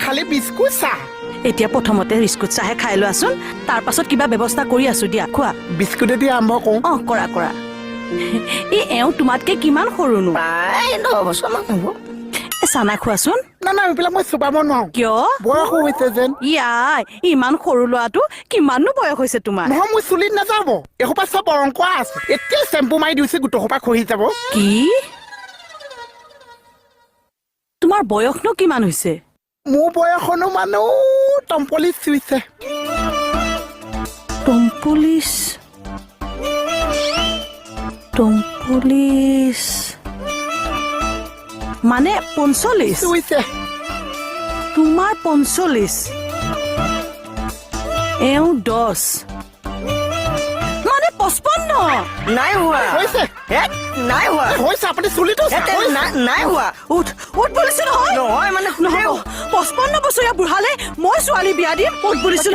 খালি বিস্কুট চাহ এতিয়া প্ৰথমতে বিস্কুট চাহে খাই লোৱাচোন তাৰ পাছত কিবা ব্যৱস্থা কৰি আছো দিয়া খোৱা বিস্কুটেদি আৰম্ভ কৰোঁ কৰা কৰা এওঁ তোমাতকে কিমান সৰুনো প্ৰায় 10 বছৰমান হ'ব চানা খোৱাচোন না এইবিলাক মই চুবাব নোৱাৰো কিয় বয়সো হৈছে যেন ইয়াই ইমান সৰু ল'ৰাটো কিমাননো বয়স হৈছে তোমাৰ নহয় মোৰ চুলিত নাযাব এসোপা চব অংকুৱা আছে এতিয়া চেম্পু মাৰি দিছে গোটেইসোপা খহি যাব কি তোমাৰ বয়সনো কিমান হৈছে মোৰ বয়স অনুমানো টম্পলি চুইছে টম্পলিছ মানে 45 চুইছে তোমাৰ 45 এওঁ 10 মানে 55 নাই হোৱা হৈছে নাই হোৱা হৈছে আপুনি চুলিটো নাই হোৱা উঠ বুলিছো নহয় নহয় মানে নহ'ব 55 বছৰীয়া বুঢ়ালে মই ছোৱালী বিয়া দিম উঠ বুলিছো